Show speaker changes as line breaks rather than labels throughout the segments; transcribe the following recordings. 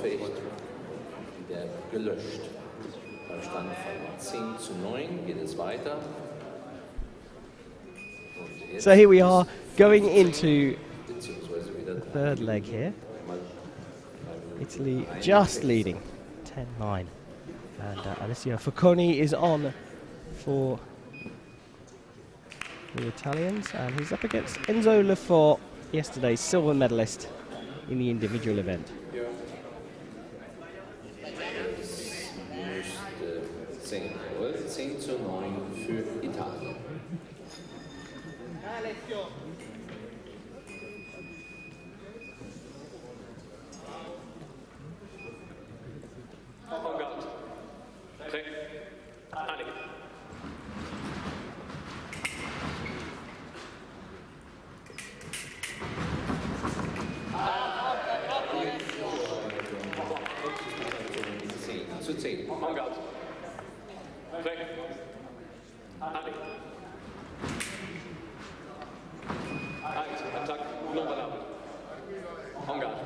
Gefecht wieder gelöscht. Beim Stand von 10:9 geht es weiter.
So here we are going into the third leg here. Italy just leading 10-9. And Alessio Facconi is on for the Italians, and he's up against Enzo Lefort, yesterday's silver medalist in the individual event.
Es müsste 10:9 für Italien.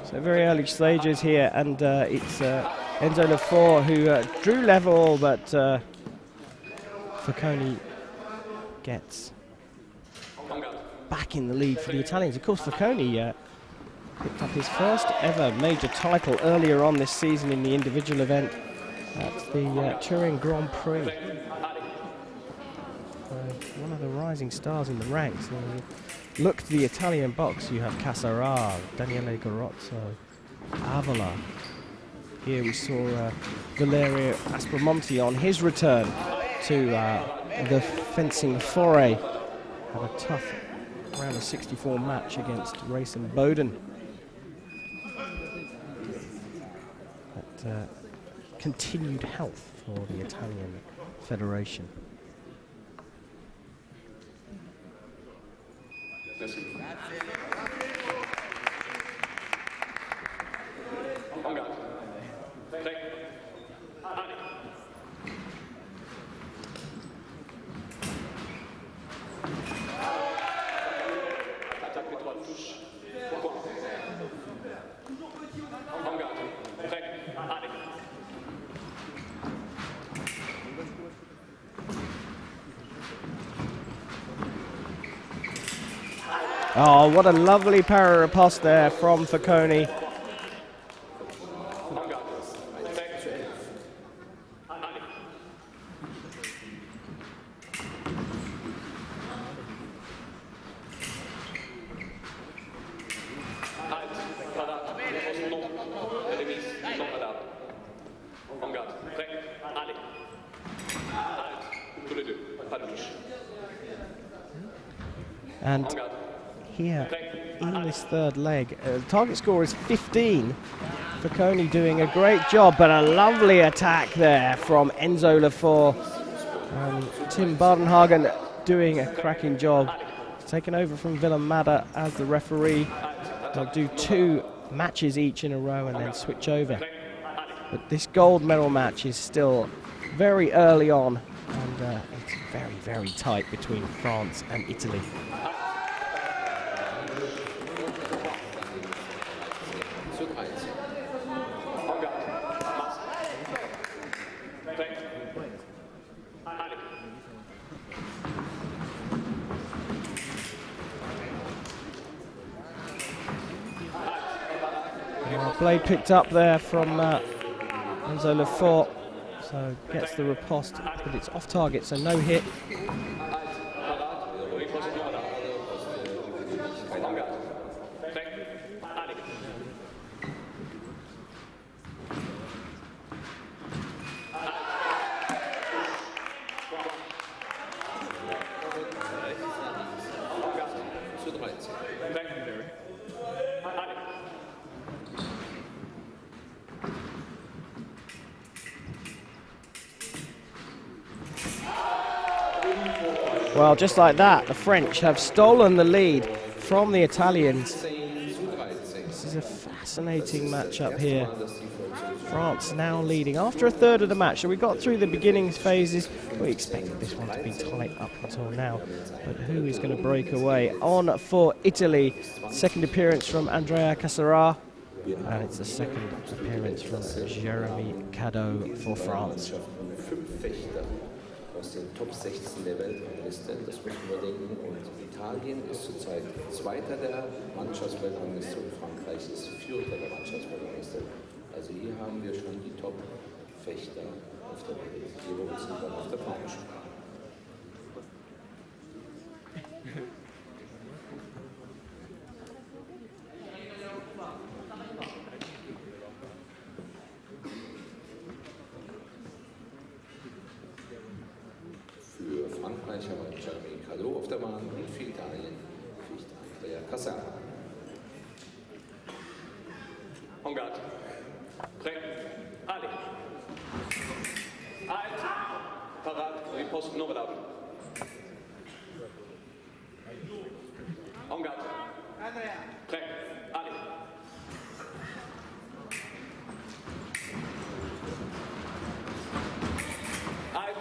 So very early stages here, and it's Enzo Lefort who drew level, but Facconi gets back in the lead for the Italians. Of course, Facconi picked up his first ever major title earlier on this season in the individual event at the Turin Grand Prix. One of the rising stars in the ranks. Look to the Italian box, you have Casara, Daniele Garozzo, Avola. Here we saw Valerio Aspromonte on his return to the fencing foray. Had a tough round of 64 match against Rayson Bowden. But continued health for the Italian Federation. Oh, what a lovely para riposte there from Facconi. And here in this third leg, the target score is 15. Facconi doing a great job, but a lovely attack there from Enzo Lefort. Tim Bardenhagen doing a cracking job. He's taken over from Willem Madder as the referee. They'll do 2 matches each in a row and then switch over. But this gold medal match is still very early on, and it's very, very tight between France and Italy. Blade picked up there from Enzo Lefort, so gets the riposte, but it's off target, so no hit. Well, just like that, the French have stolen the lead from the Italians. This is a fascinating matchup here. France now leading after a third of the match. So we got through the beginning phases. We expected this one to be tight up until now. But who is going to break away? On for Italy. Second appearance from Andrea Casara. And it's the second appearance from Jeremy Cadeau for France.
5 Fechter aus den Top 16 der Weltrangliste, das müssen wir denken. Und Italien ist zurzeit Zweiter der Mannschaftsweltrangliste und Frankreich ist Vierter der Mannschaftsweltrangliste. Also hier haben wir schon die Top-Fechter auf der Welt. Jeweils sind dann auf der Frauenschule. Für Frankreich haben wir Jeremy Cadeau auf der Bahn und für Italien fliegt Andrea Cassara.
En garde. Prêt. Allez. Halt. Parat. Riposte non valable. En garde. Prêt. Allez. Halt.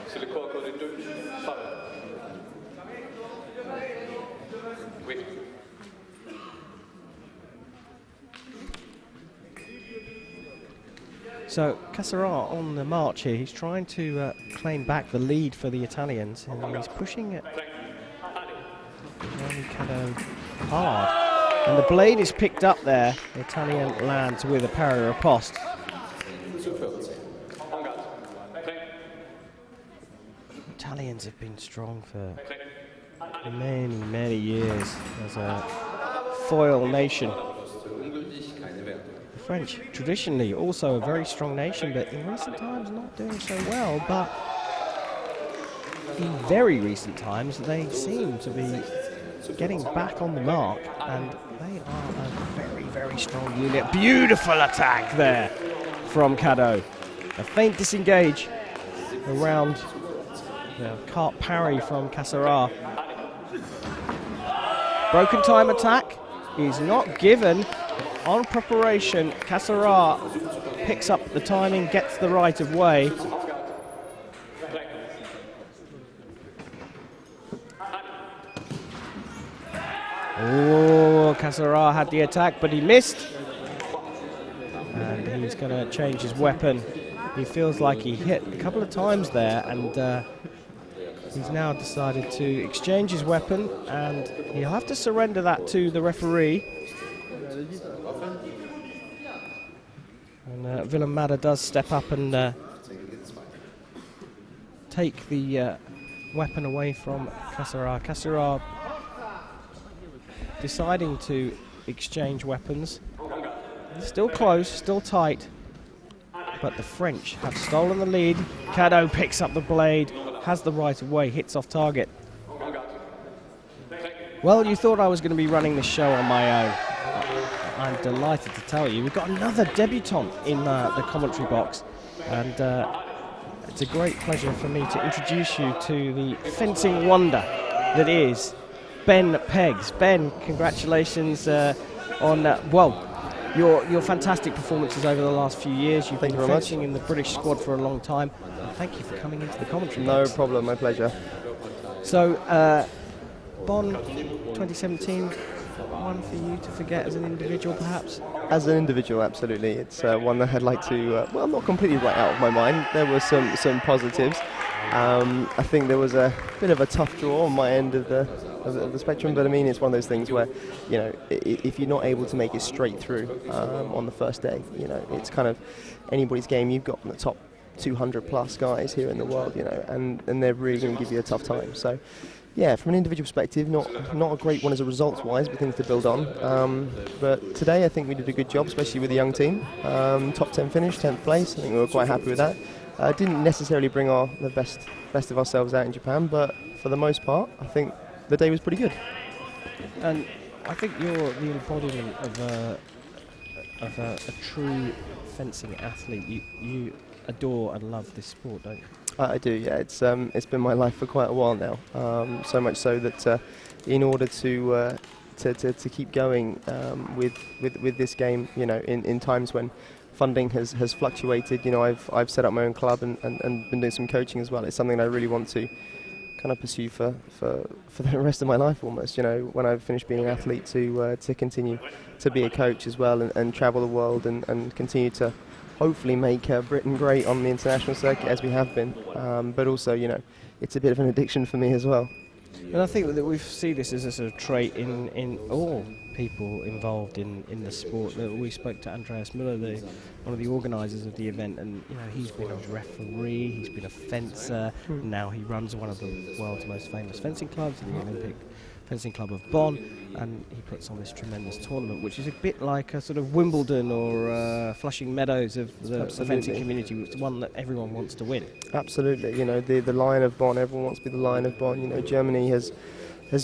C'est le corps codé 2. Fall. Oui.
So Cassara on the march here. He's trying to claim back the lead for the Italians, and he's pushing it Jeremy Cadeau hard. And the blade is picked up there. The Italian lands with a parry riposte. Italians have been strong for many, many years as a foil nation. The French, traditionally also a very strong nation, but in recent times not doing so well. But in very recent times, they seem to be getting back on the mark, and they are a very, very strong unit. Beautiful attack there from Cadeau. A feint disengage around the cart parry from Cassara. Broken time attack is not given. On preparation, Cassara picks up the timing, gets the right of way. Oh, Cassara had the attack, but he missed. And he's going to change his weapon. He feels like he hit a couple of times there, and he's now decided to exchange his weapon, and he'll have to surrender that to the referee. And Willem Madder does step up and take the weapon away from Cassara. Cassara deciding to exchange weapons. Still close, still tight, but the French have stolen the lead. Cadeau picks up the blade, has the right of way, hits off target. Well, you thought I was going to be running this show on my own. I'm delighted to tell you we've got another debutant in the commentary box, and it's a great pleasure for me to introduce you to the fencing wonder that is Ben Peggs. Ben, congratulations on your fantastic performances over the last few years. You've been fencing in the British squad for a long time. And thank you for coming into the commentary box.
No problem, my pleasure.
So, Bonn 2017, one for you to forget as an individual, perhaps?
As an individual, absolutely. It's one that I'd like to, well, not completely write out of my mind. There were some positives. I think there was a bit of a tough draw on my end of the spectrum, but I mean, it's one of those things where, you know, if you're not able to make it straight through on the first day, you know, it's kind of anybody's game. You've got the top 200 plus guys here in the world, you know, and they're really going to give you a tough time. So, yeah, from an individual perspective, not a great one as a results-wise, but things to build on. But today, I think we did a good job, especially with the young team. Top 10 finish, 10th place. I think we were quite happy with that. Didn't necessarily bring the best of ourselves out in Japan, but for the most part, I think the day was pretty good.
And I think you're the embodiment of a true fencing athlete. You adore and love this sport, don't you?
I do, yeah. It's been my life for quite a while now. So much so that in order to keep going with this game, you know, in times when funding has fluctuated, you know, I've set up my own club and been doing some coaching as well. It's something I really want to kind of pursue for the rest of my life almost. You know, when I finish being an athlete, to continue to be a coach as well, and travel the world and continue to hopefully make Britain great on the international circuit as we have been. But also, you know, it's a bit of an addiction for me as well.
And I think that we see this as a sort of trait in all people involved in the sport. We spoke to Andreas Müller, one of the organisers of the event, and you know, he's been a referee, he's been a fencer, now he runs one of the world's most famous fencing clubs, the Olympic Fencing Club of Bonn, and he puts on this tremendous tournament, which is a bit like a sort of Wimbledon or Flushing Meadows of the fencing community. It's one that everyone wants to win.
Absolutely, you know, the Lion of Bonn, everyone wants to be the Lion of Bonn. You know, Germany has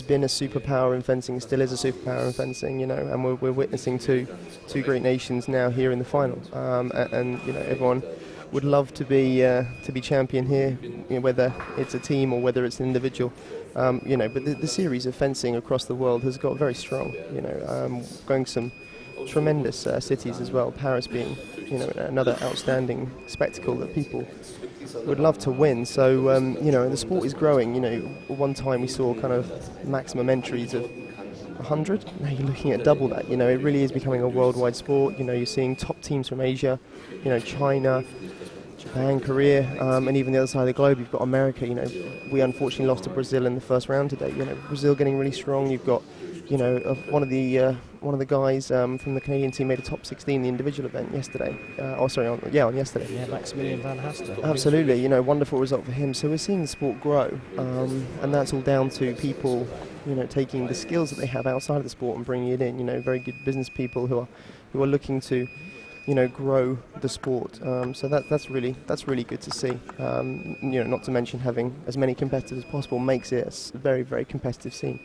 been a superpower in fencing, still is a superpower in fencing, you know, and we're witnessing two great nations now here in the final. And you know, everyone would love to be champion here, you know, whether it's a team or whether it's an individual. You know, but the series of fencing across the world has got very strong. You know, going some tremendous cities as well. Paris being, you know, another outstanding spectacle that people would love to win. So you know, the sport is growing. You know, one time we saw kind of maximum entries of 100. Now you're looking at double that. You know, it really is becoming a worldwide sport. You know, you're seeing top teams from Asia, you know, China, Japan, Korea, and even the other side of the globe. You've got America. You know, we unfortunately lost to Brazil in the first round today. You know, Brazil getting really strong. You've got, you know, one of the guys from the Canadian team made a top 16 in the individual event yesterday. On yesterday.
Yeah, Maximilian van Haster.
Absolutely, you know, wonderful result for him. So we're seeing the sport grow, and that's all down to people, you know, taking the skills that they have outside of the sport and bringing it in. You know, very good business people who are looking to, you know, grow the sport. So that's really good to see. You know, not to mention having as many competitors as possible makes it a very, very competitive scene.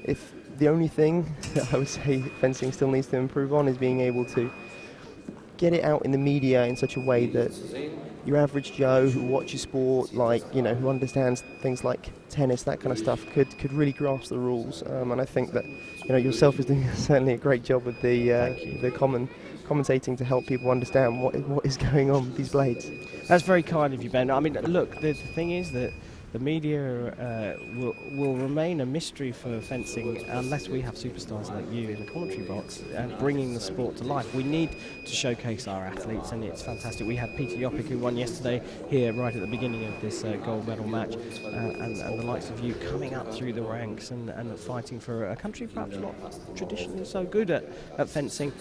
If the only thing that I would say fencing still needs to improve on is being able to get it out in the media in such a way that your average Joe who watches sport, like, you know, who understands things like tennis, that kind of stuff, could really grasp the rules. And I think that, you know, yourself is doing certainly a great job with the commentating to help people understand what is going on with these blades.
That's very kind of you, Ben. I mean, look, the thing is that the media will remain a mystery for fencing unless we have superstars like you in the commentary box and bringing the sport to life. We need to showcase our athletes, and it's fantastic. We had Peter Yopik, who won yesterday here right at the beginning of this gold medal match, and the likes of you coming up through the ranks and fighting for a country perhaps not traditionally so good at fencing.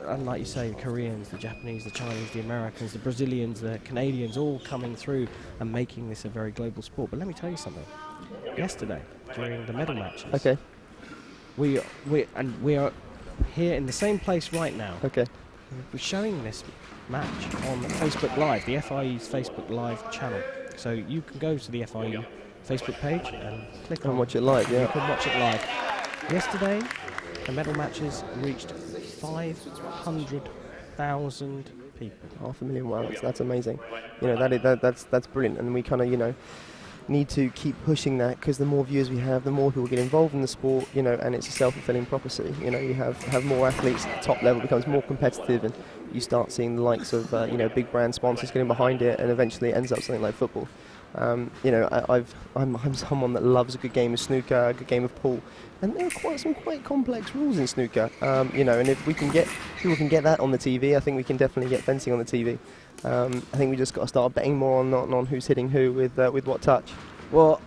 And like you say, the Koreans, the Japanese, the Chinese, the Americans, the Brazilians, the Canadians, all coming through and making this a very global sport. But let me tell you something. Yesterday, during the medal matches,
okay,
we are here in the same place right now.
Okay,
we're showing this match on Facebook Live, the FIE's Facebook Live channel. So you can go to the FIE Facebook page and click on
watch it live. Yeah,
you can watch it live. Yesterday, the medal matches reached 500,000 people.
500,000. Wow, that's amazing. You know, that's brilliant, and we kind of, you know, need to keep pushing that, because the more viewers we have, the more people get involved in the sport, you know, and it's a self-fulfilling prophecy. You know, you have more athletes at the top level, becomes more competitive, and you start seeing the likes of you know, big brand sponsors getting behind it, and eventually it ends up something like football. You know, I'm someone that loves a good game of snooker, a good game of pool, and there are some quite complex rules in snooker. You know, and if people can get that on the TV, I think we can definitely get fencing on the TV. I think we just got to start betting more on who's hitting who with what touch.
Well,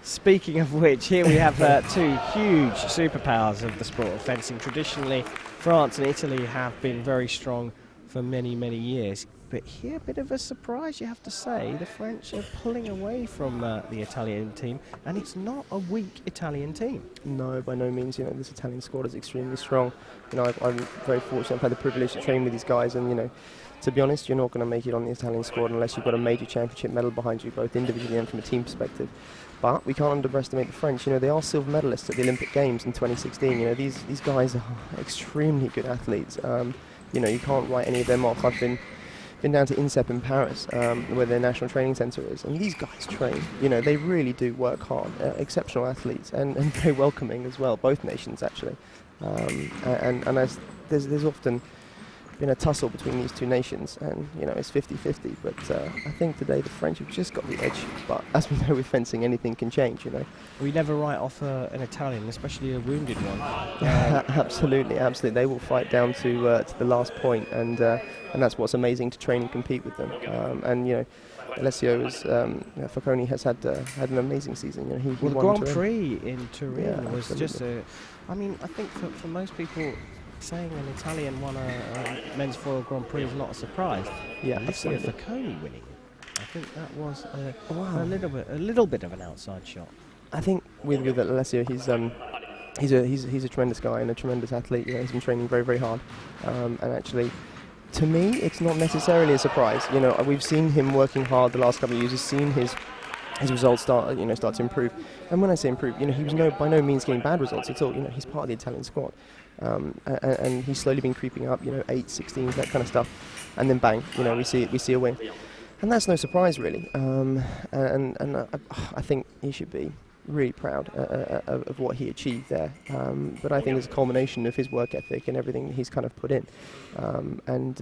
speaking of which, here we have two huge superpowers of the sport of fencing. Traditionally, France and Italy have been very strong for many, many years. But here, a bit of a surprise, you have to say. The French are pulling away from the Italian team, and it's not a weak Italian team.
No, by no means. You know, this Italian squad is extremely strong. You know, I'm very fortunate. I've had the privilege to train with these guys, and you know, to be honest, you're not going to make it on the Italian squad unless you've got a major championship medal behind you, both individually and from a team perspective. But we can't underestimate the French. You know, they are silver medalists at the Olympic Games in 2016. You know, these guys are extremely good athletes. You know, you can't write any of them off. I've been down to INSEP in Paris, where their national training centre is, and these guys train. You know, they really do work hard. Exceptional athletes, and very welcoming as well. Both nations, actually. And there's often been a tussle between these two nations, and it's 50-50. But I think today the French have just got the edge. But as we know with fencing, anything can change.
We never write off an Italian, especially a wounded one.
Absolutely. They will fight down to the last point, and that's what's amazing to train and compete with them. Alessio Facconi has had an amazing season. He
the
won
Grand Prix in Turin was
absolutely.
just I think for most people, saying an Italian won a men's foil Grand Prix is not a surprise.
Yeah,
Alessio
absolutely.
Facconi winning, I think that was a little bit of an outside shot.
I think with Alessio, he's a tremendous guy and a tremendous athlete. He's been training very, very hard, and actually, to me, it's not necessarily a surprise. We've seen him working hard the last couple of years. We've seen his results start to improve. And when I say improve, he was by no means getting bad results at all. He's part of the Italian squad, and he's slowly been creeping up. 8, 16, that kind of stuff, and then bang, we see a win, and that's no surprise really. I think he should be really proud of what he achieved there. But I think it's a culmination of his work ethic and everything he's kind of put in, and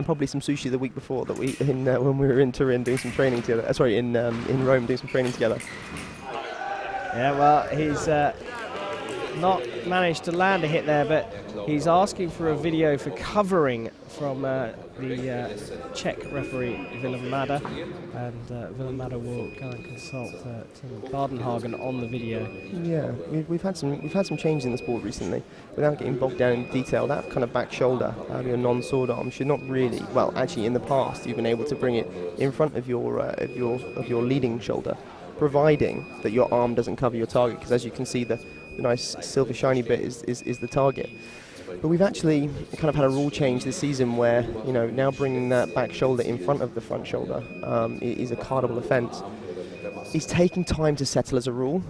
probably some sushi the week before that when we were in Turin doing some training together. In Rome doing some training together.
Yeah, well, he's not managed to land a hit there, but he's asking for a video for covering from the Czech referee Willem Madder, and Willem Madder will go and consult Tim Bardenhagen on the video.
Yeah, we've had some change in the sport recently. Without getting bogged down in detail, that kind of back shoulder, your non-sword arm, should not really. Well, actually, in the past, you've been able to bring it in front of your leading shoulder, providing that your arm doesn't cover your target. Because as you can see, the nice silver shiny bit is the target. But we've actually kind of had a rule change this season where, now bringing that back shoulder in front of the front shoulder is a cardable offence. It's taking time to settle as a rule.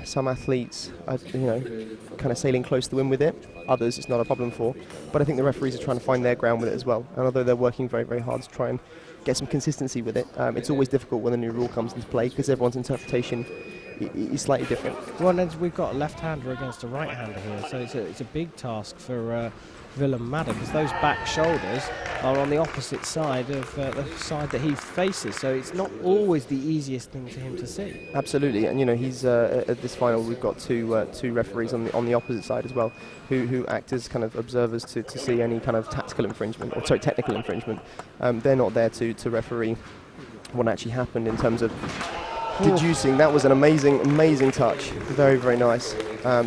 Some athletes are, kind of sailing close to the wind with it. Others it's not a problem for. But I think the referees are trying to find their ground with it as well. And although they're working very, very hard to try and get some consistency with it, it's always difficult when a new rule comes into play because everyone's interpretation is slightly different.
Well, we've got a left-hander against a right-hander here, so it's a big task for Willem Madder, because those back shoulders are on the opposite side of the side that he faces, so it's not always the easiest thing for him to see.
Absolutely, and he's at this final we've got two referees on the opposite side as well, who act as kind of observers to see any kind of technical infringement. They're not there to referee what actually happened in terms of deducing. That was an amazing touch. Very, very nice.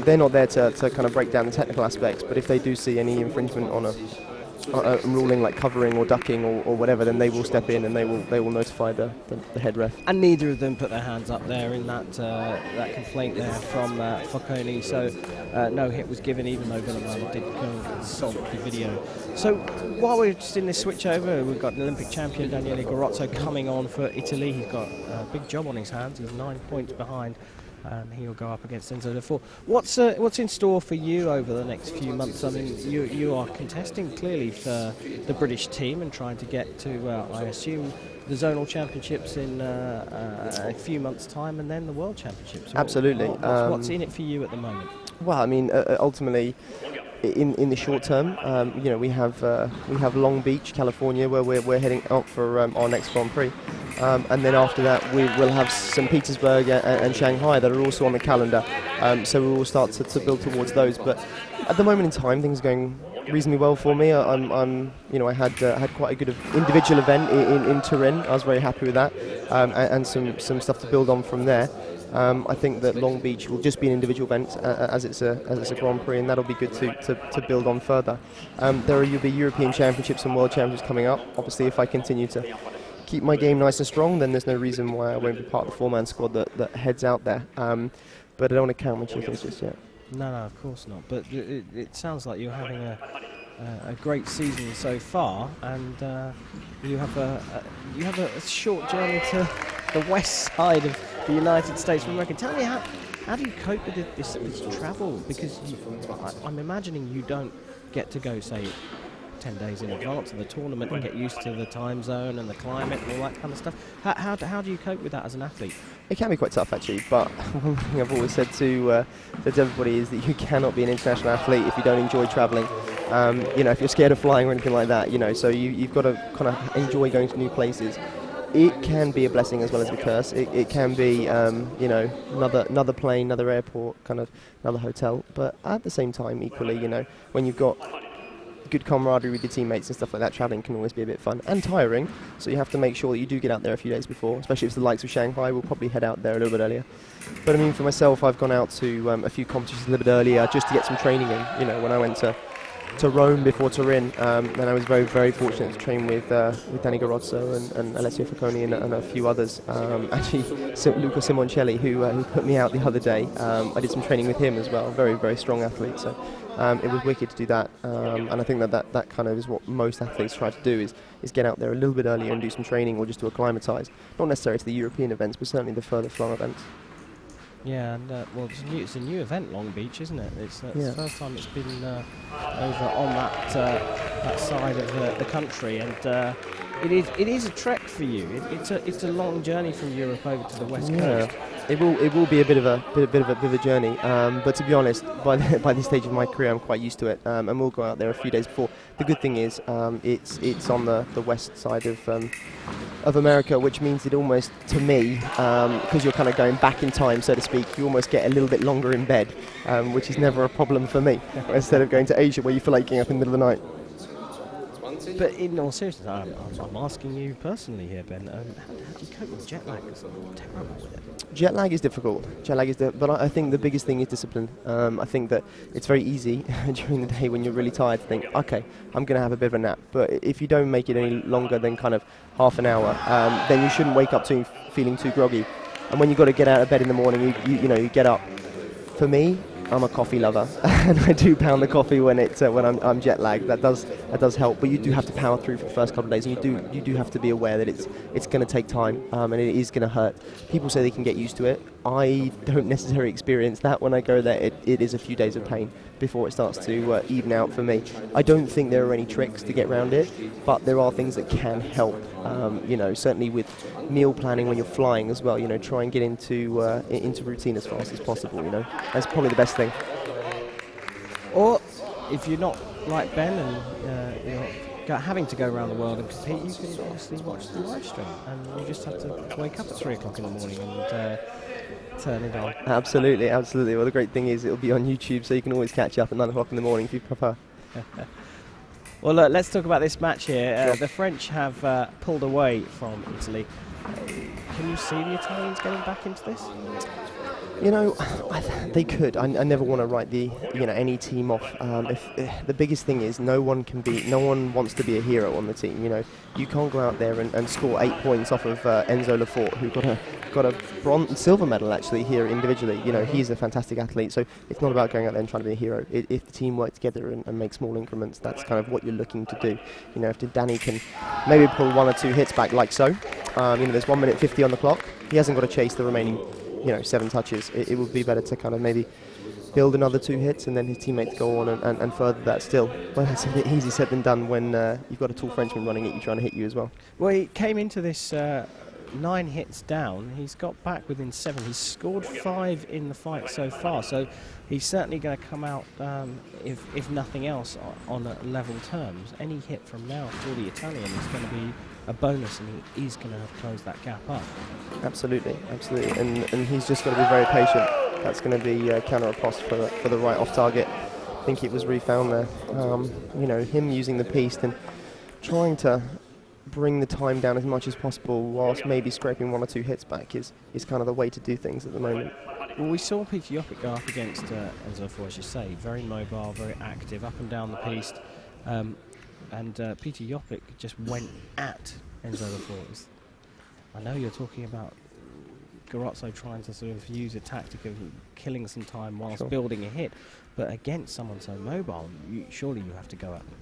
They're not there to kind of break down the technical aspects, but if they do see any infringement on a ruling like covering or ducking or whatever, then they will step in and they will notify the head ref.
And neither of them put their hands up there in that complaint there from Facconi. So no hit was given, even though Villamano did go and consult the video. So while we're just in this switch over, we've got an Olympic champion Daniele Garozzo coming on for Italy. He's got a big job on his hands. He's 9 points behind, and he'll go up against Enzo Lefort. What's in store for you over the next few months? I mean, you are contesting clearly for the British team and trying to get to, I assume, the zonal championships in a few months' time, and then the World Championships.
Absolutely.
What's in it for you at the moment?
Well, I mean, ultimately, in the short term, we have Long Beach, California, where we're heading out for our next Grand Prix. And then after that, we will have St. Petersburg and Shanghai that are also on the calendar. So we will start to build towards those. But at the moment in time, things are going reasonably well for me. I had quite a good individual event in Turin. I was very happy with that, and some stuff to build on from there. I think that Long Beach will just be an individual event as it's a Grand Prix, and that'll be good to build on further. There will be European Championships and World Championships coming up. Obviously, if I continue to keep my game nice and strong, then there's no reason why I won't be part of the four-man squad that heads out there. But I don't want to count my chickens just yet.
No, of course not. But it sounds like you're having a great season so far, and you have a short journey to the west side of the United States of America. Tell me, how do you cope with this travel? Because I'm imagining you don't get to go, say, 10 days in advance of the tournament and get used to the time zone and the climate and all that kind of stuff. How do you cope with that as an athlete?
It can be quite tough, actually, but one thing I've always said to everybody is that you cannot be an international athlete if you don't enjoy travelling. If you're scared of flying or anything like that, so you've got to kind of enjoy going to new places. It can be a blessing as well as a curse. It can be, another plane, another airport, kind of another hotel. But at the same time, equally, when you've got good camaraderie with your teammates and stuff like that, travelling can always be a bit fun and tiring. So you have to make sure that you do get out there a few days before, especially if it's the likes of Shanghai. We'll probably head out there a little bit earlier. But I mean, for myself, I've gone out to a few competitions a little bit earlier just to get some training in. When I went to Rome before Turin, and I was very, very fortunate to train with Danny Garozzo and Alessio Facconi and a few others. Actually, Luca Simoncelli, who put me out the other day. I did some training with him as well. Very, very strong athlete. So it was wicked to do that. And I think that kind of is what most athletes try to do is get out there a little bit earlier and do some training or just to acclimatise. Not necessarily to the European events, but certainly the further flung events.
Yeah, and it's a new event, Long Beach, isn't it? It's the first time it's been over on that side of the country, and it is a trek for you. It's a long journey from Europe over to the West Coast.
It will be a bit of a journey, but to be honest, by this stage of my career, I'm quite used to it, and we'll go out there a few days before. The good thing is, it's on the west side of America, which means it almost, to me, because you're kind of going back in time, so to speak, you almost get a little bit longer in bed, which is never a problem for me. Instead of going to Asia, where you feel like getting up in the middle of the night.
But in all seriousness, I'm asking you personally here, Ben. How do you cope with jet lag? It's terrible with it.
Jet lag is difficult. But I think the biggest thing is discipline. I think that it's very easy during the day when you're really tired to think, okay, I'm going to have a bit of a nap. But if you don't make it any longer than kind of half an hour, then you shouldn't wake up feeling too groggy. And when you've got to get out of bed in the morning, you get up. For me, I'm a coffee lover, and I do pound the coffee when I'm jet lagged. That does help, but you do have to power through for the first couple of days, and you do have to be aware that it's going to take time, and it is going to hurt. People say they can get used to it. I don't necessarily experience that when I go there. It is a few days of pain before it starts to even out for me. I don't think there are any tricks to get around it, but there are things that can help. Certainly with meal planning when you're flying as well. Try and get into routine as fast as possible. That's probably the best thing.
Or if you're not like Ben and having to go around the world and compete, you can obviously watch the live stream, and you just have to wake up at 3 o'clock in the morning and turn it on.
Absolutely. Well, the great thing is it'll be on YouTube, so you can always catch up at 9 o'clock in the morning if you prefer.
Well, look, let's talk about this match here.
Sure.
The French have pulled away from Italy. Can you see the Italians getting back into this?
They could. I never want to write any team off. The biggest thing is no one wants to be a hero on the team. You can't go out there and score 8 points off of Enzo Lefort, who got a silver medal actually here individually. He's a fantastic athlete. So it's not about going out there and trying to be a hero. If the team work together and make small increments, that's kind of what you're looking to do. If Danny can maybe pull 1 or 2 hits back like so. There's 1 minute 50 on the clock. He hasn't got to chase the remaining 7 touches. It would be better to kind of maybe build another 2 hits and then his teammates go on and further that still. Well, it's a bit easier said than done when you've got a tall Frenchman running at you trying to hit you as well.
Well, he came into this 9 hits down. He's got back within 7. He's scored 5 in the fight so far, so he's certainly going to come out, if nothing else, on level terms. Any hit from now for the Italian is going to be a bonus, and he is going to have closed that gap up.
Absolutely. And he's just got to be very patient. That's going to be counter riposte for the right off target. I think it was refound there. Him using the piste and trying to bring the time down as much as possible whilst maybe scraping 1 or 2 hits back is kind of the way to do things at the moment.
Well, we saw Peter Yopik go up against Enzo Lefort, as you say, very mobile, very active, up and down the piste. And Peter Yopik just went at Enzo Lefort. I know you're talking about Garozzo trying to sort of use a tactic of killing some time whilst building a hit, but against someone so mobile, surely you have to go at them.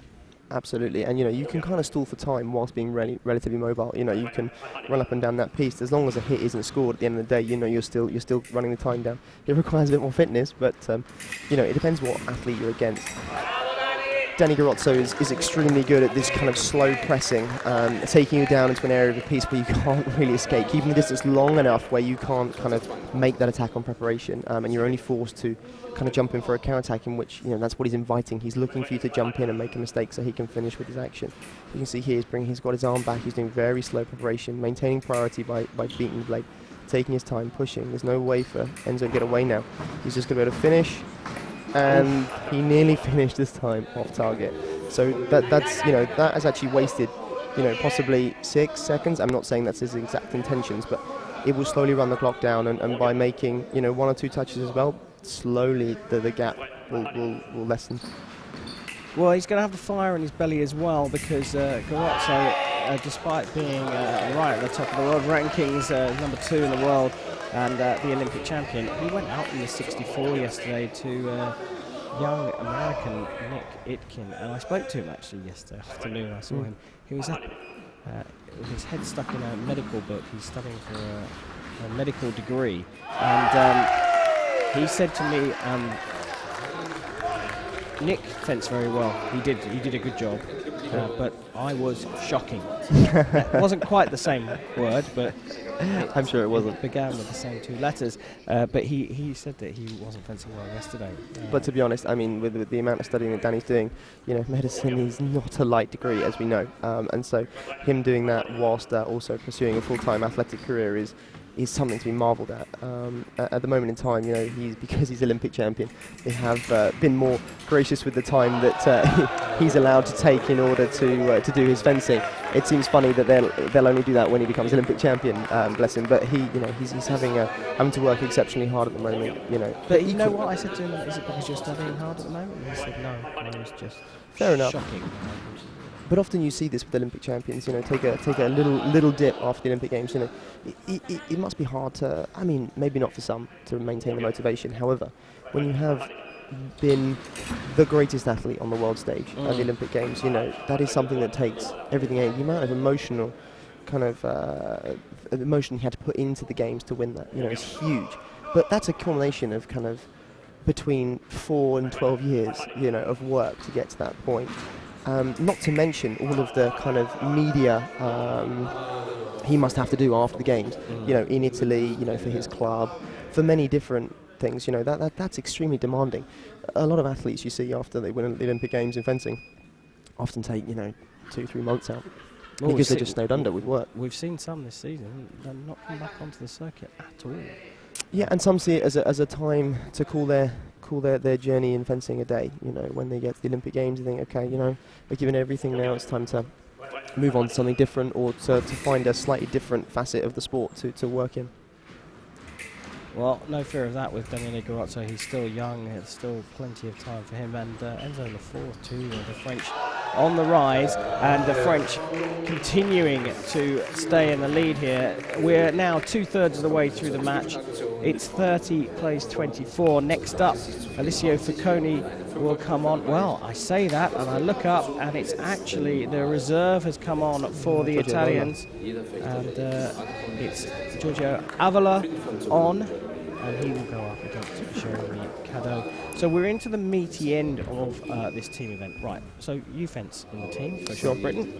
Absolutely, and you can kind of stall for time whilst being relatively mobile. You can run up and down that piste as long as a hit isn't scored. At the end of the day, you're still running the time down. It requires a bit more fitness, but it depends what athlete you're against. Danny Garozzo is extremely good at this kind of slow pressing, taking you down into an area of a piece where you can't really escape, keeping the distance long enough where you can't kind of make that attack on preparation, and you're only forced to kind of jump in for a counter-attack, in which, that's what he's inviting. He's looking for you to jump in and make a mistake so he can finish with his action. You can see here he's got his arm back, he's doing very slow preparation, maintaining priority by beating the blade, taking his time, pushing. There's no way for Enzo to get away now. He's just going to be able to finish, and he nearly finished this time off target. So that's that has actually wasted possibly 6 seconds. I'm not saying that's his exact intentions, but it will slowly run the clock down, and by making 1 or 2 touches as well, slowly the gap will lessen.
Well, he's going to have the fire in his belly as well, because Garozzo, despite being right at the top of the world rankings, number 2 in the world, and the Olympic champion, he went out in the 64 yesterday to young American Nick Itkin, and I spoke to him actually yesterday afternoon. I saw him. He was up with his head stuck in a medical book. He's studying for a medical degree, and he said to me, Nick fenced very well. He did a good job, but I was shocking. It wasn't quite the same word, but
I'm sure it wasn't.
It began with the same 2 letters, but he said that he wasn't fencing well yesterday.
But to be honest, I mean, with the amount of studying that Danny's doing, medicine is not a light degree, as we know, and so him doing that whilst also pursuing a full-time athletic career is something to be marvelled at. At the moment in time, because he's Olympic champion, they have been more gracious with the time that he's allowed to take in order to do his fencing. It seems funny that they'll only do that when he becomes Olympic champion, bless him. But he's having to work exceptionally hard at the moment.
But you know what I said to him? Is it because you're studying hard at the moment? And he said no. I was just
fair enough.
Shocking.
But often you see this with Olympic champions, take a little dip after the Olympic Games. It must be hard to, maybe not for some, to maintain the motivation. However, when you have been the greatest athlete on the world stage at the Olympic Games, that is something that takes everything out. The amount of emotional kind of emotion you had to put into the games to win that, is huge. But that's a culmination of kind of between 4 and 12 years, of work to get to that point. Not to mention all of the kind of media he must have to do after the games, in Italy, for his club, for many different things. That's extremely demanding. A lot of athletes you see after they win the Olympic Games in fencing often take 2-3 months out because they're just snowed under with work.
We've seen some this season they're not come back onto the circuit at all.
Yeah, and some see it as a time to call their journey in fencing a day. When they get to the Olympic Games, they think, okay, they're giving everything now. It's time to move on to something different, or to find a slightly different facet of the sport to work in.
Well, no fear of that with Daniele Garozzo. He's still young. There's still plenty of time for him. And Enzo Lefort too. The French on the rise, and the French continuing to stay in the lead here. We're now 2/3 of the way through the match. It's 30 plays 24. Next up, Alessio Facconi will come on. Well, I say that, and I look up, and it's actually the reserve has come on for the Italians, and it's Giorgio Avola on, and he will go up against Jeremy Cadeau. So we're into the meaty end of this team event. Right, so you fence in the team for Great Britain.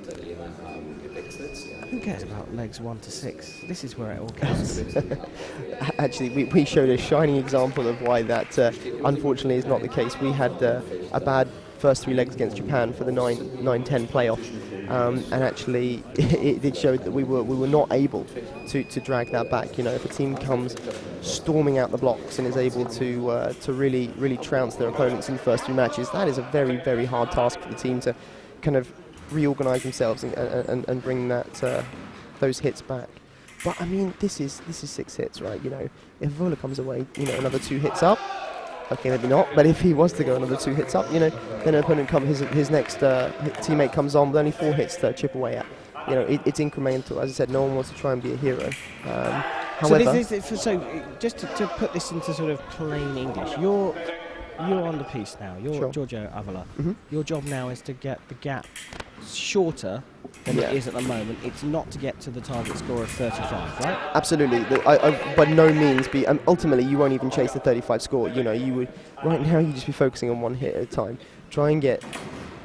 Who cares about legs 1 to 6? This is where it all counts.
Actually, we showed a shining example of why that unfortunately is not the case. We had a bad first 3 legs against Japan for the 9-10 playoff, and actually it showed that we were not able to drag that back. If a team comes storming out the blocks and is able to really trounce their opponents in the first 3 matches, that is a very, very hard task for the team to kind of reorganise themselves and bring those hits back. But this is 6 hits, right? If Vola comes away, another 2 hits up, okay, maybe not. But if he was to go another 2 hits up, then an opponent his next teammate comes on with only 4 hits to chip away at. It's incremental. As I said, no one wants to try and be a hero. However,
so just to put this into sort of plain English, you're on the piece now. You're Giorgio Avola.
Mm-hmm.
Your job now is to get the gap shorter than it is at the moment. It's not to get to the target score of 35, right?
Absolutely. I by no means be. Ultimately, you won't even chase the 35 score. You would right now. You just be focusing on 1 hit at a time. Try and get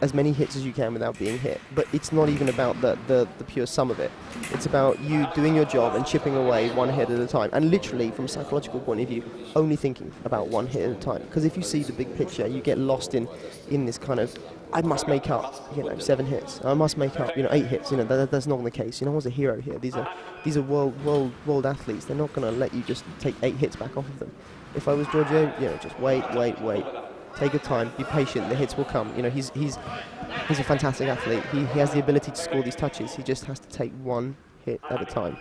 as many hits as you can without being hit. But it's not even about the pure sum of it. It's about you doing your job and chipping away one hit at a time. And literally, from a psychological point of view, only thinking about one hit at a time. Because if you see the big picture, you get lost in this kind of, I must make up, 7 hits. I must make up, 8 hits. That's not the case. I was a hero here. These are world athletes. They're not going to let you just take 8 hits back off of them. If I was Giorgio, just wait. Take your time, be patient, the hits will come. He's a fantastic athlete. He has the ability to score these touches. He just has to take one hit at a time.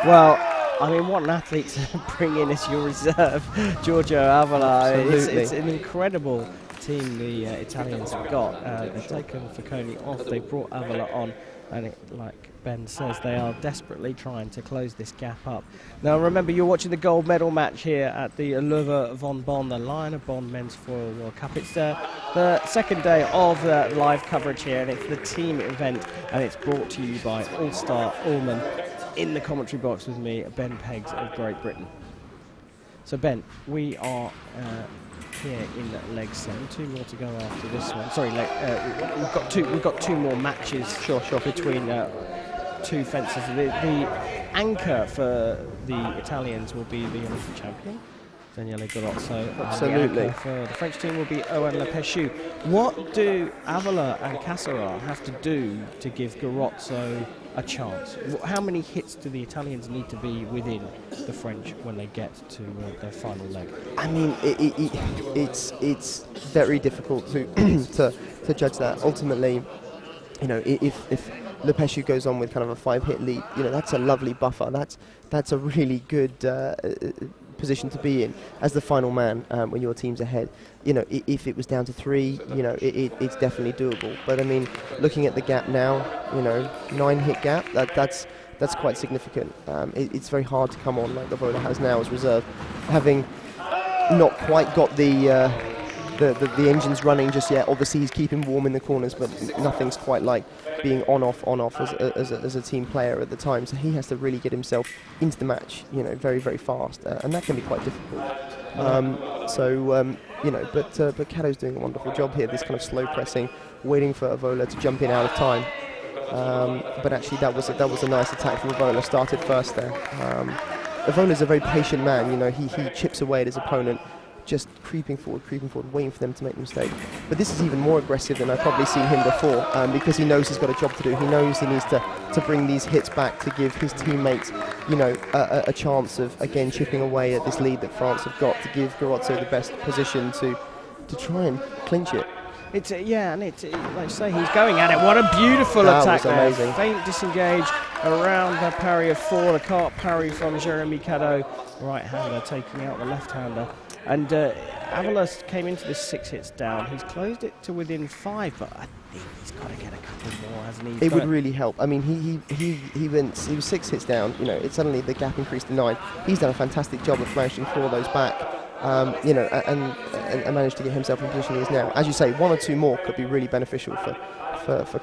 Well, I mean, what an athlete to bring in as your reserve, Giorgio Avola. It's an incredible team the Italians have got. They've taken Facconi off, they brought Avola on, and like Ben says, they are desperately trying to close this gap up. Now remember, you're watching the gold medal match here at the Löwe von Bonn, the Lion of Bonn Men's Foil World Cup. It's the second day of the live coverage here, and it's the team event, and it's brought to you by All-Star Allman. In the commentary box with me, Ben Peggs of Great Britain. So Ben, we are here in leg 7. 2 more to go after this one. Sorry, we've got two more matches. Sure. Between 2 fences. The anchor for the Italians will be the Olympic champion, Daniele Garozzo.
Absolutely.
The anchor for the French team will be Owen Lepeshu. What do Avola and Cassara have to do to give Garozzo a chance? How many hits do the Italians need to be within the French when they get to their final leg?
I mean, it's very difficult to to judge that. Ultimately, if Lepeshu goes on with kind of a 5-hit lead, that's a lovely buffer. That's a really good position to be in as the final man when your team's ahead. If it was down to 3, it's definitely doable. But I mean, looking at the gap now, 9-hit gap, that's quite significant. It's very hard to come on like Avola has now as reserve, having not quite got the engines running just yet. Obviously he's keeping warm in the corners, but nothing's quite like being on-off as a team player at the time. So he has to really get himself into the match, very, very fast, and that can be quite difficult. But Cato's doing a wonderful job here. This kind of slow pressing, waiting for Avola to jump in out of time. But actually, that was a nice attack from Avola. Started first there. Avola's a very patient man. He chips away at his opponent, just creeping forward, waiting for them to make a mistake. But this is even more aggressive than I've probably seen him before, because he knows he's got a job to do. He knows he needs to bring these hits back to give his teammates, a chance of, again, chipping away at this lead that France have got, to give Garozzo the best position to try and clinch it.
It's like you say, he's going at it. What a beautiful attack there.
Amazing.
Faint disengage around the parry of 4, the cart parry from Jeremy Cato, right-hander taking out the left-hander. And Avola came into this 6 hits down. He's closed it to within 5, but I think he's got to get a couple more, hasn't he?
It would really help. I mean, he was 6 hits down. It's suddenly the gap increased to 9. He's done a fantastic job of managing to claw those back. And managed to get himself in the position he is now. As you say, 1 or 2 more could be really beneficial for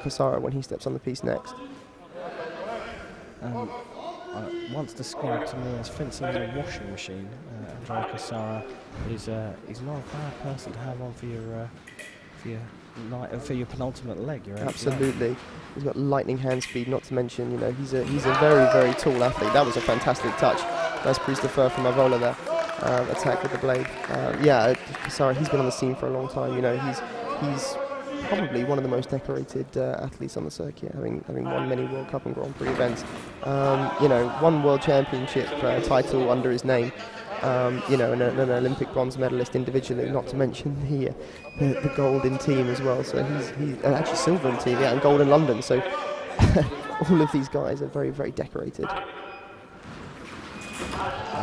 Cassara when he steps on the piece next.
Once described to me as fencing in a washing machine, Andrea Cassara is not a bad person to have on for your penultimate leg.
Absolutely. Right. He's got lightning hand speed, not to mention, he's a very, very tall athlete. That was a fantastic touch. Nice prise de fer from Avola there. Attack with the blade. Cassara, he's been on the scene for a long time. He's probably one of the most decorated athletes on the circuit, having won many World Cup and Grand Prix events. 1 World Championship title under his name. And an Olympic bronze medalist individually, not to mention the gold in team as well. So he's actually silver in team, and gold in London. So all of these guys are very, very decorated.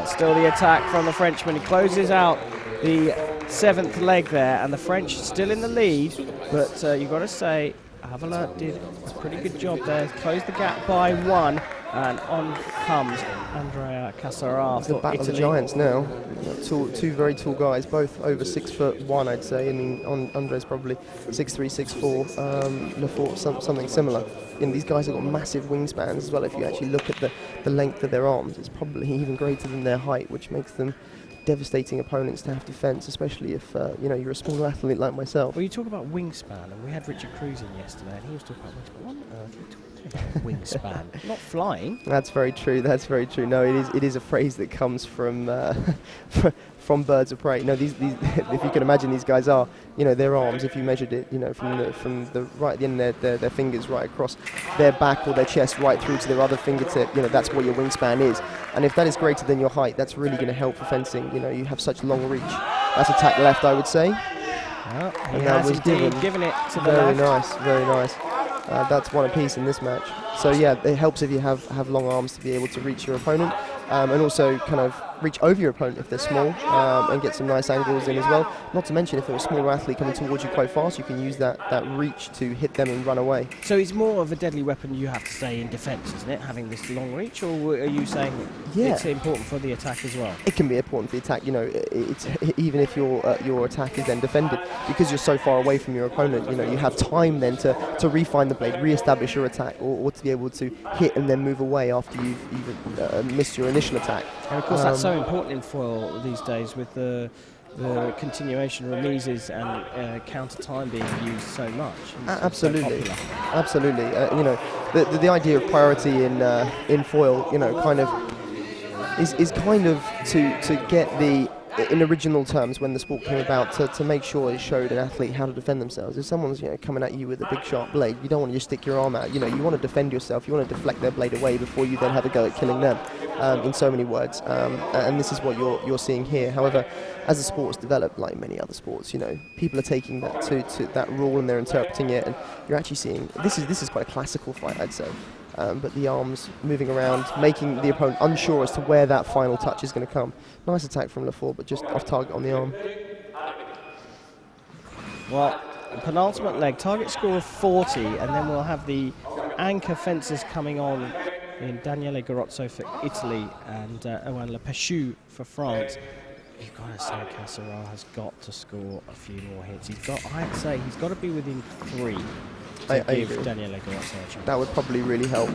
Still the attack from the Frenchman. He closes out the 7th leg there, and the French still in the lead, but you've got to say Avola did a pretty good job there. Closed the gap by 1, and on comes Andrea Cassara.
It's the battle of the giants now. Two very tall guys, both over 6'1", I'd say. I mean, Andre's probably 6'3", 6'4". Lefort, something similar. These guys have got massive wingspans as well. If you actually look at the length of their arms, it's probably even greater than their height, which makes them devastating opponents to have to fence, especially if you're a smaller athlete like myself.
Well, you talk about wingspan, and we had Richard Cruz in yesterday, and he was talking about wingspan. What on earth are you talking about wingspan? Not flying.
That's very true. That's very true. No, it is a phrase that comes from from birds of prey. No, these if you can imagine, these guys are, their arms. If you measured it, from the right at the end of their fingers right across their back or their chest right through to their other fingertip, that's what your wingspan is. And if that is greater than your height, that's really going to help for fencing. You have such long reach. That's attack left, I would say.
Well,
and that was
given it to the
very
left.
Very nice. That's one apiece in this match. So yeah, it helps if you have long arms to be able to reach your opponent, and also kind of reach over your opponent if they're small, and get some nice angles in as well. Not to mention, if they're a smaller athlete coming towards you quite fast, you can use that reach to hit them and run away.
So it's more of a deadly weapon, you have to say, in defence, isn't it, having this long reach, or are you saying it's important for the attack as well?
It can be important for the attack. It's even if your attack is then defended, because you're so far away from your opponent. You have time then to refine the blade, re-establish your attack, or to be able to hit and then move away after you've missed your initial attack.
And of course, that's so important in foil these days, with the continuation remises and counter time being used so much.
Absolutely. The idea of priority in foil, kind of is kind of to get the, in original terms, when the sport came about, to make sure it showed an athlete how to defend themselves. If someone's coming at you with a big sharp blade, you don't want to just stick your arm out. You want to defend yourself. You want to deflect their blade away before you then have a go at killing them. In so many words, and this is what you're seeing here. However, as the sport's developed, like many other sports, people are taking that to that rule and they're interpreting it, and you're actually seeing this is quite a classical fight, I'd say. But the arms moving around, making the opponent unsure as to where that final touch is going to come. Nice attack from Lafort, but just off target on the arm.
Well, penultimate leg, target score of 40, and then we'll have the anchor fencers coming on in Daniele Garozzo for Italy and Owen Lepechou for France. You've got to say Cassara has got to score a few more hits. I'd say he's got to be within 3 to give Daniele Garozzo a chance. That
would probably really help.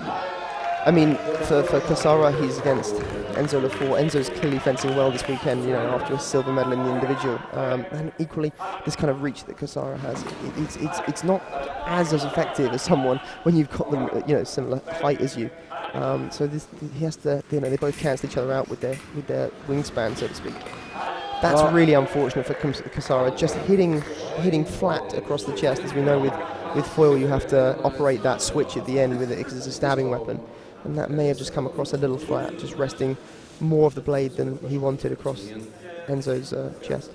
I mean, for Cassara, he's against Enzo Lafort. Enzo's clearly fencing well this weekend, after a silver medal in the individual. And equally, this kind of reach that Cassara has, it's not as effective as someone when you've got them, similar height as you. So he has to, they both cancel each other out with their wingspan, so to speak. That's really unfortunate for Cassara, just hitting flat across the chest. As we know, with foil, you have to operate that switch at the end with it because it's a stabbing weapon. And that may have just come across a little flat, just resting more of the blade than he wanted across Enzo's chest.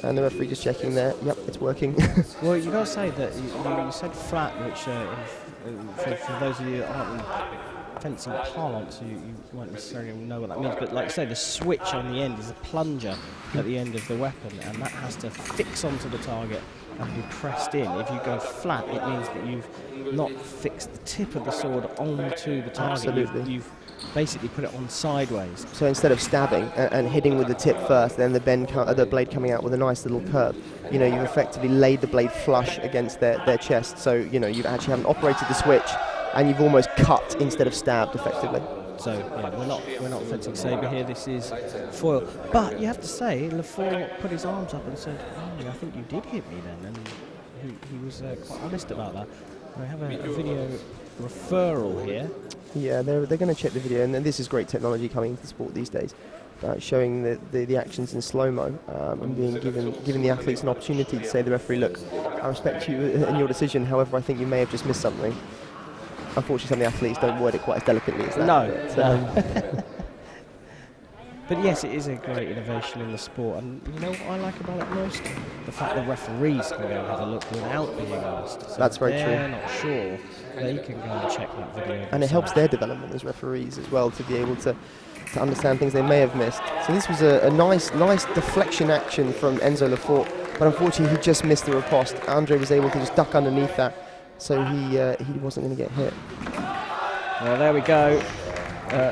And the referee just checking there. Yep, it's working.
Well, you got to say that you said flat, which for those of you that aren't in fencing parlance, you won't necessarily know what that means. But like I say, the switch on the end is a plunger at the end of the weapon, and that has to fix onto the target and be pressed in. If you go flat, it means that you've not fixed the tip of the sword onto the target.
Absolutely.
You've basically put it on sideways.
So instead of stabbing and hitting with the tip first, then the blade coming out with a nice little curve, you've effectively laid the blade flush against their chest. So you actually haven't operated the switch, and you've almost cut instead of stabbed effectively.
So yeah, we're not fencing sabre here. This is foil. But you have to say, Lafort put his arms up and said, "Oh, I think you did hit me then," and he was quite honest about that. We have a video referral here.
Yeah, they're going to check the video, and this is great technology coming into the sport these days, showing the actions in slow-mo and being giving the athletes an opportunity to say to the referee, "Look, I respect you and your decision. However, I think you may have just missed something." Unfortunately, some of the athletes don't word it quite as delicately as that.
No. But yes, it is a great innovation in the sport, and you know what I like about it most? The fact that referees can go and have a look without being asked. So
that's very true.
If they're not sure, they can go and check that video.
And
themselves.
It helps their development as referees as well, to be able to understand things they may have missed. So this was a nice deflection action from Enzo Lafort, but unfortunately he just missed the riposte. Andre was able to just duck underneath that, so he wasn't going to get hit.
Well, there we go.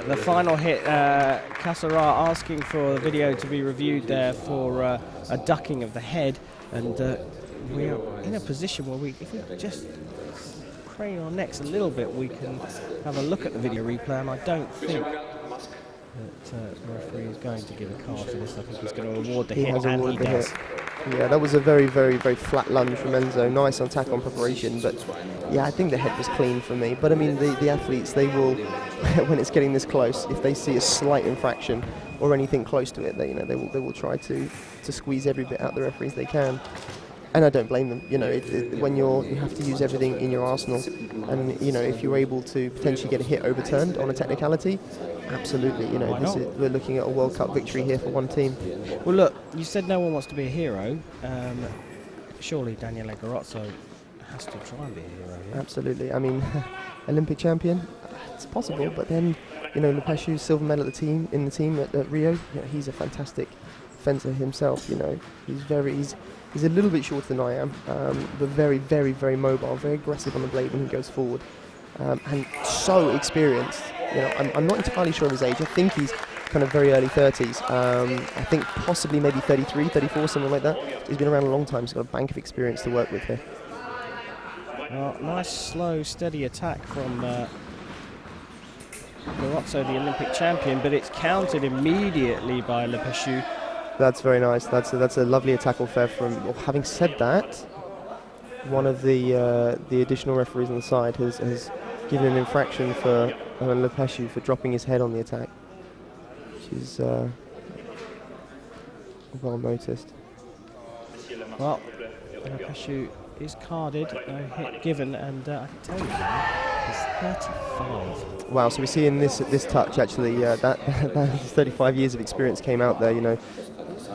The final hit, Cassara asking for the video to be reviewed there for a ducking of the head, and we are in a position where if we just crane our necks a little bit, we can have a look at the video replay, and I don't think The referee is going to give a card for this. I think he's going to award the
He
hit,
has
and he
awarded the
does.
hit. Yeah, that was a very, very, very flat lunge from Enzo. Nice on tackle on preparation, but yeah, I think the head was clean for me. But I mean, the athletes, they will, when it's getting this close, if they see a slight infraction or anything close to it, they will try to squeeze every bit out the referees they can. And I don't blame them. You know, when you have to use everything in your arsenal, and you know, if you're able to potentially get a hit overturned on a technicality, absolutely. You know, we're looking at a World Cup victory here for one team.
Well, look, you said no one wants to be a hero. Surely Daniele Garozzo has to try and be a hero here.
Absolutely. I mean, Olympic champion, it's possible. But then, you know, Lepescu, silver medal at the team at Rio. You know, he's a fantastic fencer himself. You know, he's a little bit shorter than I am, but very, very, very mobile, very aggressive on the blade when he goes forward, and so experienced. You know, I'm not entirely sure of his age. I think he's kind of very early 30s. I think possibly maybe 33, 34, something like that. He's been around a long time. He's got a bank of experience to work with here.
Well, nice, slow, steady attack from Garozzo, the Olympic champion, but it's countered immediately by Lepescu.
That's very nice. That's a lovely attack or fair from. Well, having said that, one of the additional referees on the side has given an infraction for Lepescu for dropping his head on the attack, which is well noticed.
Well, Lepescu is carded, no hit given, and I can tell you now, he's 35.
Wow, so we see in this touch actually that 35 years of experience came out there. You know,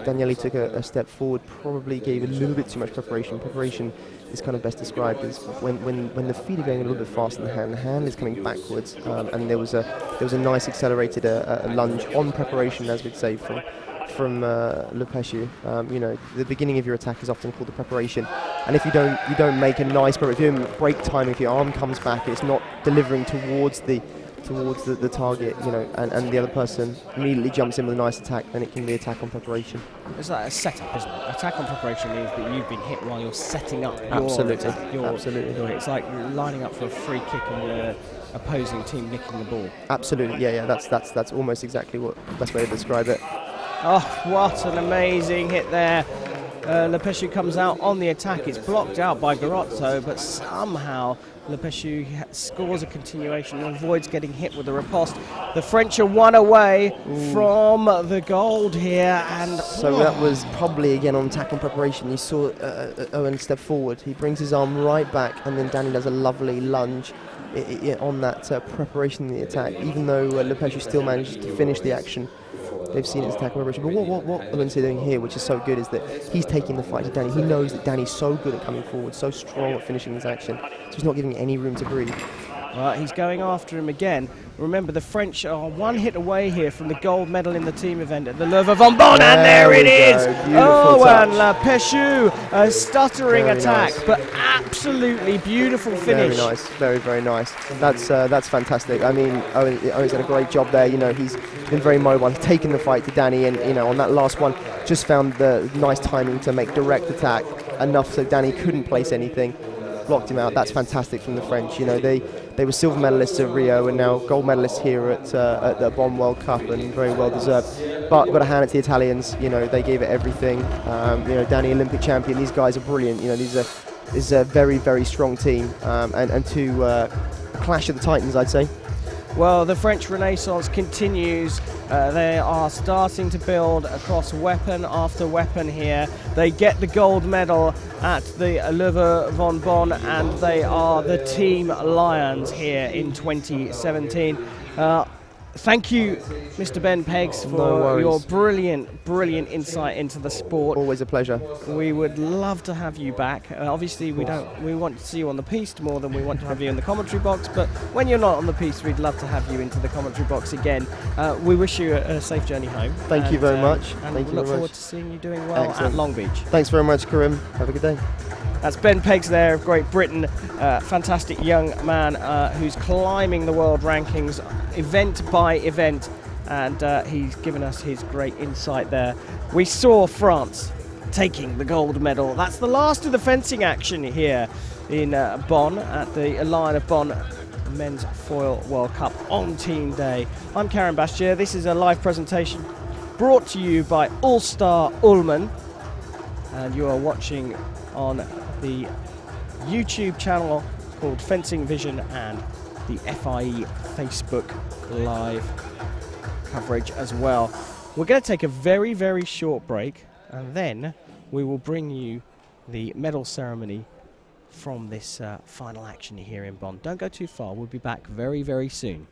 Daniele took a step forward, probably gave a little bit too much preparation. Preparation is kind of best described as when the feet are going a little bit faster than the hand is coming backwards, and there was a nice accelerated lunge on preparation, as we'd say from Lepescu. You know, the beginning of your attack is often called the preparation, and if you don't make a nice break time, if your arm comes back, it's not delivering towards the target, you know, and the other person immediately jumps in with a nice attack, then it can be attack on preparation.
It's like a setup, isn't it? Attack on preparation means that you've been hit while you're setting up your
Absolutely.
attack.
Absolutely.
It's like lining up for a free kick and the opposing team nicking the ball.
Absolutely, yeah. That's almost exactly what the best way to describe it.
Oh, what an amazing hit there. Lepescu comes out on the attack. It's blocked out by Garozzo, but somehow Lepescu scores a continuation and avoids getting hit with the riposte. The French are one away from the gold here, and
so that was probably again on attack and preparation. You saw Owen step forward. He brings his arm right back, and then Danny does a lovely lunge on that preparation in the attack. Even though Lepescu still managed to finish the action. They've seen his attack preparation. But what Owen's doing here, which is so good, is that he's taking the fight to Danny. He knows that Danny's so good at coming forward, so strong at finishing his action, so he's not giving any room to breathe.
Well, he's going after him again. Remember, the French are one hit away here from the gold medal in the team event at the Le Von Bonn, and there it is! Oh, and Lepescu, a stuttering
Very
attack,
nice.
but absolutely beautiful finish.
Very nice, very, very nice. That's fantastic. I mean, Owen's done a great job there. You know, he's been very mobile. He's taken the fight to Danny, and you know, on that last one, just found the nice timing to make direct attack enough so Danny couldn't place anything. Blocked him out. That's fantastic from the French. You know, they were silver medalists at Rio and now gold medalists here at the Bonn World Cup, and very well deserved. But got to hand it to the Italians. You know, they gave it everything. You know, Danny, Olympic champion. These guys are brilliant. You know, this is a very, very strong team, and to a clash of the Titans, I'd say.
Well, the French Renaissance continues. They are starting to build across weapon after weapon here. They get the gold medal at the Le Von Bonn, and they are the Team Lions here in 2017. Thank you, Mr. Ben Peggs, for your brilliant insight into the sport.
Always a pleasure.
We would love to have you back. Obviously, we want to see you on the piste more than we want to have you in the commentary box. But when you're not on the piste, we'd love to have you into the commentary box again. We wish you a safe journey home.
Thank you very much.
And
Thank
we
you
look
very
forward
much.
to seeing you doing well
Excellent.
at Long Beach.
Thanks very much, Karim. Have a good day.
That's Ben Peggs there of Great Britain, fantastic young man who's climbing the world rankings event by event, and he's given us his great insight there. We saw France taking the gold medal. That's the last of the fencing action here in Bonn at the Lion of Bonn Men's Foil World Cup on Team Day. I'm Karen Bastier. This is a live presentation brought to you by All Star Ulmen, and you are watching on the YouTube channel called Fencing Vision and the FIE Facebook live coverage as well. We're going to take a very, very short break, and then we will bring you the medal ceremony from this final action here in Bonn. Don't go too far. We'll be back very, very soon.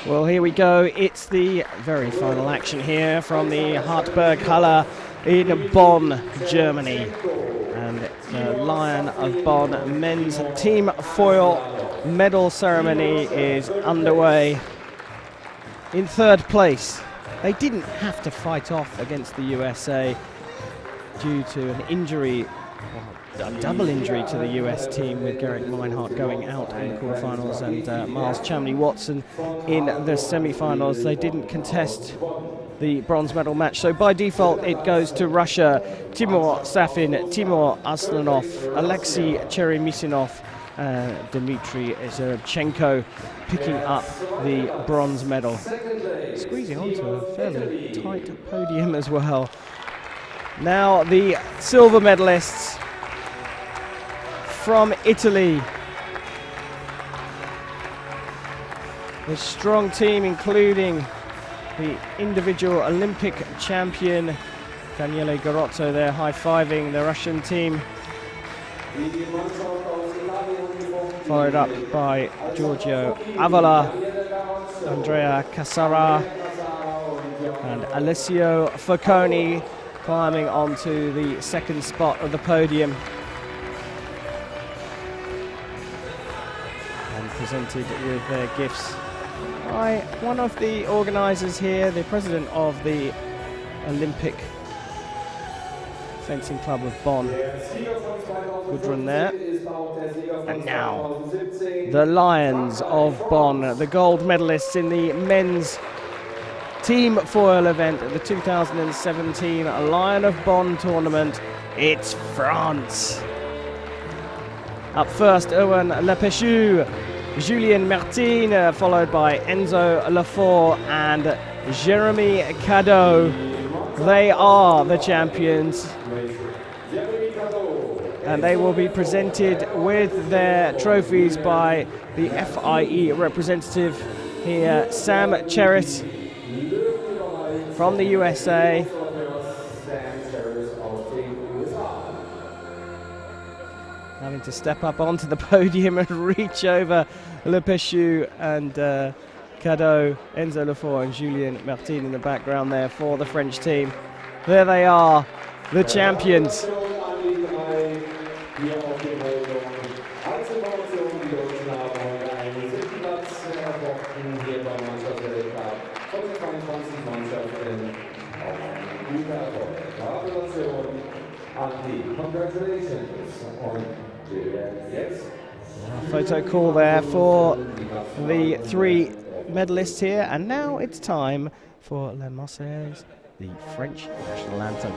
Well, here we go. It's the very final action here from the Hartberg Halle in Bonn, Germany. And the Lion of Bonn men's team foil medal ceremony is underway. In third place, they didn't have to fight off against the USA due to an injury, a double injury to the US team, with Gerrit Meinhardt going out in the quarterfinals and Miles Chamney-Watson in the semi-finals. They didn't contest the bronze medal match, so by default it goes to Russia. Timur Safin, Timur Aslanov, Alexei Cheremisinov, Dmitry Zerebchenko picking up the bronze medal, squeezing onto a fairly tight podium as well. Now the silver medalists from Italy. A strong team including the individual Olympic champion Daniele Garozzo there high-fiving the Russian team. Followed up by Giorgio Avala, Andrea Cassara and Alessio Facconi climbing onto the second spot of the podium. And presented with their gifts by one of the organisers here, the president of the Olympic Fencing Club of Bonn. Good run there. And now, the Lions of Bonn, the gold medalists in the men's team foil event at the 2017 Lion of Bonn tournament. It's France. Up first, Owen Lepechu, Julien Martin, followed by Enzo Lefort and Jeremy Cadeau. They are the champions, and they will be presented with their trophies by the FIE representative here, Sam Cherrit from the USA. Having to step up onto the podium and reach over Lepechu and Cadeau, Enzo Lefort and Julien Martin in the background there for the French team. There they are, the champions. Photo call there for the three medalists here, and now it's time for La Marseillaise, the French national anthem.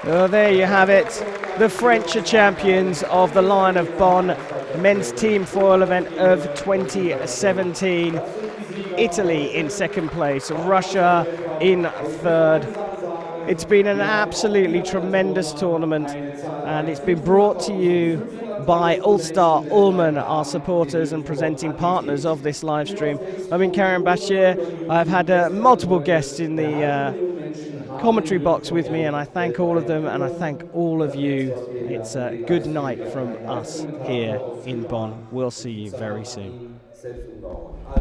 Oh, there you have it. The French are champions of the Lion of Bonn men's team foil event of 2017. Italy in second place, Russia in third. It's been an absolutely tremendous tournament, and it's been brought to you by All-Star Ullman, our supporters and presenting partners of this live stream. I'm in Karim Bashir. I've had multiple guests in the commentary box with me, and I thank all of them, and I thank all of you. It's a good night from us here in Bonn. We'll see you very soon.
Selbstumbauung. Also